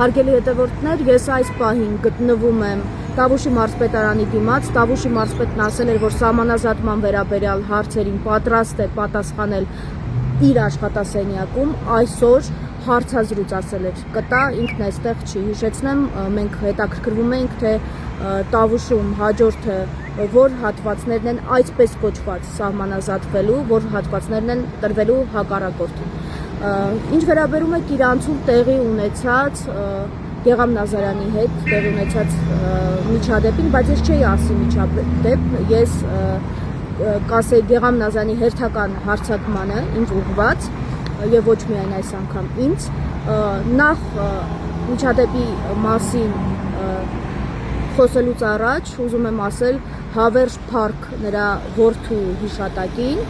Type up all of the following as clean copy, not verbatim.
Հարգելի հետևորդներ, ես այս պահին գտնվում եմ Տավուշի մարզպետարանի դիմաց։ Տավուշի մարզպետն ասել էր, որ սահմանազատման վերաբերյալ հարցերին պատրաստ է պատասխանել իր աշխատասենյակում։ Այսօր հարցազրույց ասել էր կտա, ինքն այստեղ չի։ Հիշեցնեմ, մենք հետաքրքրվում ենք, թե Տավուշում հաջորդը որ հատվածներն են այսպես կոչված սահմանազատվելու, որ հատվածներն են տրվելու հակառակորդին։ Ինչ վերաբերում է Կիրանցում տեղի ունեցած Գեղամ Նազարյանի հետ տեղի ունեցած միջադեպին, բայց ես չէի ասի միջադեպ, ես կասեի Գեղամ Նազարյանի հերթական հարձակմանը ինձ ուղղված եւ ոչ միայն այս անգամ ինձ, նախ միջադեպի մասին խոսելուց առաջ ուզում եմ ասել Հավերժ Փարք նրա որդու հիշատակին,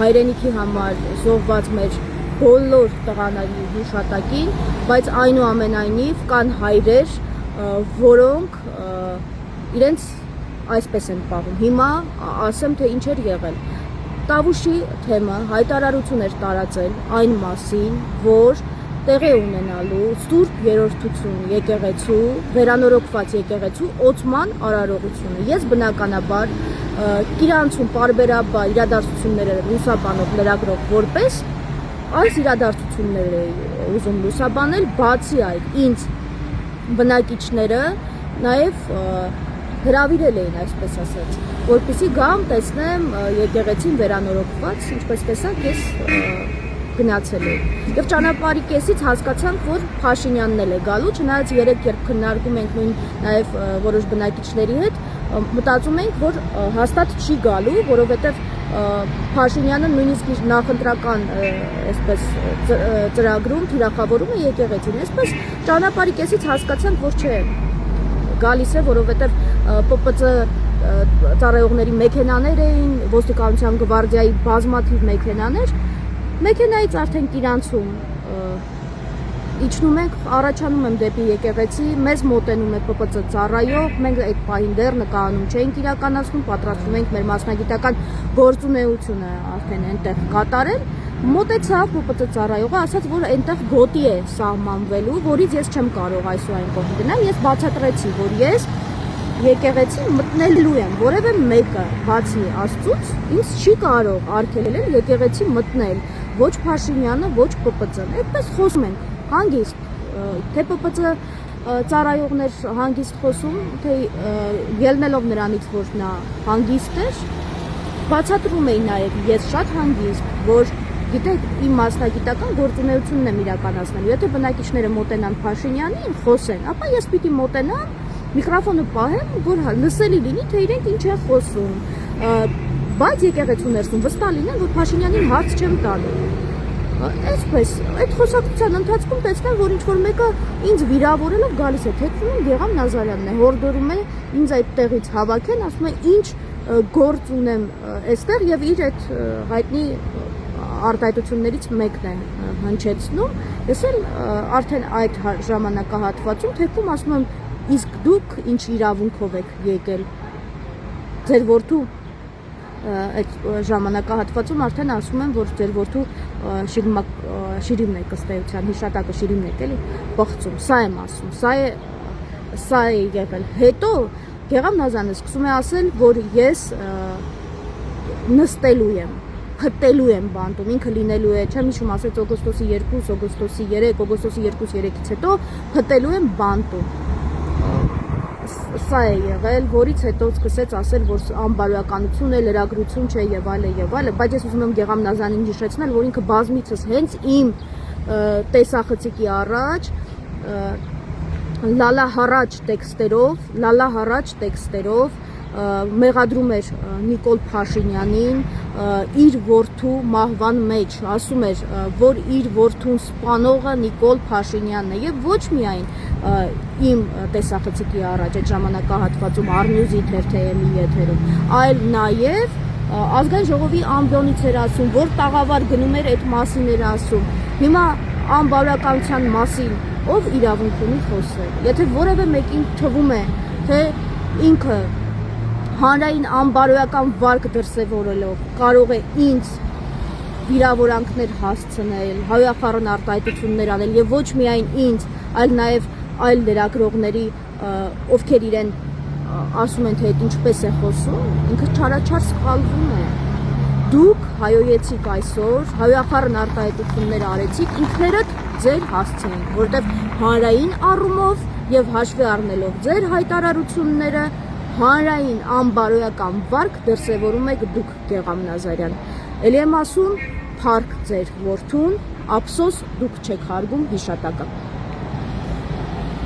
հայրենիքի համար զոհված մեր բոլոր տղաների հիշատակին, բայց այնուամենայնիվ կան հայրեր, որոնք իրենց այսպես են պահում։ Հիմա ասեմ, թե ինչ էր եղել։ Տավուշի թեմը հայտարարություն էր տարածել այն մասին, որ տեղի ունենալու Սուրբ Երրորդություն եկեղեցու, վերանորոգված եկեղեցու օծման արարողությունը։ Ես բնականաբար Կիրանցում պարբերաբար իրադարձությունները լուսաբանող լրագրող որպես այս իրադարձությունները ուզում լուսաբանել, բացի այդ ինձ բնակիչները նաև հրավիրել էին, այսպես ասած, որպեսզի գամ տեսնեմ եկեղեցին վերանորոգված, ինչպես տեսակ ես գնացել եմ։ Եվ ճանապարհի կեսից հասկացանք, որ Փաշինյանն էլ է գալու, չնայած երեք երբ քննարկում ենք նույն նաև որոշ բնակիչների հետ, մտածում ենք, որ հաստատ չի գալու, որովհետև Փաշինյանը նույնիսկ իր նախընտրական այսպես ծրագրում թիրախավորում է եկեղեցին։ Այսպես ճանապարհի կեսից հասկացանք, որ չէ, գալիս է, որովհետև ՊՊԾ ծառայողների մեքենաներ էին, ոստիկանության գվարդիայի բազմաթիվ մեքենաներ, մեքենայից արդեն Կիրանցում իջնում ենք, առաջանում եմ դեպի եկեղեցի, մեզ մոտենում է ՊՊԾ ծառայող, մենք այդ պահին դեռ նկարանում չէինք իրականացնում, պատրաստվում ենք մեր մասնագիտական գործունեությունը արդեն այնտեղ կատարել, մոտեցավ ՊՊԾ ծառայողը, ասաց, որ այնտեղ գոտի է սահմանվելու, որից ես չեմ կարող այսօր կողմ գնալ, ես բացատրեցի, որ ես եկեղեցի մտնելու եմ, որևէ մեկը բացի Աստծուց ինձ չի կարող արգելել եկեղեցի մտնել, ոչ Փաշինյանը, ոչ ՊՊԾ-ն, այդպես խոսում ենք, հանգիստ, թե ՊՊԾ ծառայողներ հանգիստ խոսում, թե ելնելով նրանից, որ նա հանգիստ էր, բացատրում էի նաև ես շատ հանգիստ, որ գիտեք, իմ մասնագիտական գործունեությունն եմ իրականացնելու, եթե բնակիչները մոտենան Փաշինյանին, խոսեն, ապա ես պիտի մոտենամ, միկրոֆոնը պահեմ, որ լսելի լինի, թե իրենք ինչ են խոսում, բայց եկեղեցու ներսում վստահ լինեն, որ Փաշինյանին հարց չեմ տալու։ Այսպես, այդ խոսակցության ընթացքում տեսնեմ, որ ինչ-որ մեկը ինձ վիրավորելով գալիս է, թեքվում եմ Գեղամ Նազարյանն է, հորդորում է ինձ այդ տեղից հավաքեն, ասում է ինչ գործ ունեմ այստեղ եւ իր այդ հայտնի արտահայտություններից մեկն է հնչեցնում։ Ես էլ արդեն այդ ժամանակահատվածում թեքվում ասում եմ, իսկ դուք ինչ իրավունքով եք եկել ձեր որդու այդ ժամանակահատվածում արդեն ասում եմ, որ ձեր որդու շիրիմն է ըստ հիշատակը շիրիմն է էլի բղծում, սա եմ ասում, սա է եղել։ Հետո Գեղամ Նազարյանը սկսում է ասել, որ ես նստելու եմ, փտելու եմ բանտում, ինքը լինելու է, չեմ հիշում, ասեց օգոստոսի 2, օգոստոսի 3, օգոստոսի 2-3-ից հետո փտելու եմ բանտում։ Սա է եղել, որից հետո սկսեց ասել, որ անբարոյականություն է, լրագրություն չէ եւ այլը, բայց ես ուզում եմ Գեղամ Նազարյանին հիշեցնել, որ ինքը բազմիցս հենց իմ տեսախցիկի առաջ լալա հառաջ տեքստերով մեղադրում էր Նիկոլ Փաշինյանին իր որդու մահվան մեջ, ասում էր, որ իր որդուն սպանողը Նիկոլ Փաշինյանն է եւ ոչ միայն իմ տեսախցիկի առաջ այդ ժամանակահատվածում Արնյուզի թերթերի եթերում, այլ նաեւ ազգային ժողովի ամբիոնից էր ասում, որ տաղավար գնում էր այդ մասին էր ասում։ Հիմա անբարոյականության մասին ով իրավունք ունի խոսել։ Եթե որևէ մեկին թվում է, թե ինքը հանրային անբարոյական վարկ դրսևորելով կարող է ինձ վիրավորանքներ հասցնել, հայախառն արտահայտություններ անել եւ ոչ միայն ինձ, այլ նաեւ այլ լրագրողների, ովքեր իրեն ասում են, թե ինչպես է խոսում, ինքը չարաչար սխալվում է։ Դուք հայոյեցիք այսօր, հայոյախառն արտահայտություններ արեցիք ինքներդ ձեր հասցեին, որտեղ հանրային առումով եւ հաշվի առնելով ձեր հայտարարությունները, հանրային անբարոյական վարք դրսևորում եք դուք, Գեղամ Նազարյան։ Էլի եմ ասում, փառք ձեր որդուն, ափսոս դուք չեք հարգում հիշատակը։